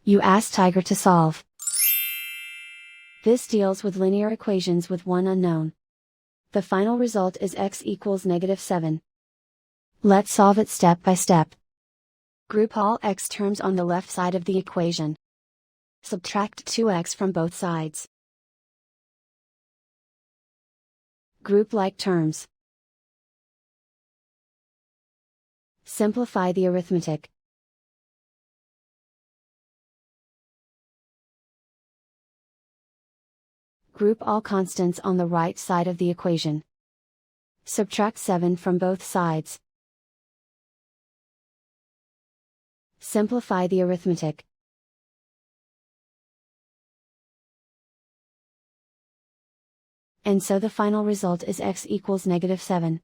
You ask Tiger to solve. This deals with linear equations with one unknown. The final result is x equals -7. Let's solve it step by step. Group all x terms on the left side of the equation. Subtract 2x from both sides. Group like terms. Simplify the arithmetic. Group all constants on the right side of the equation. Subtract 7 from both sides. Simplify the arithmetic. And so the final result is x equals -7.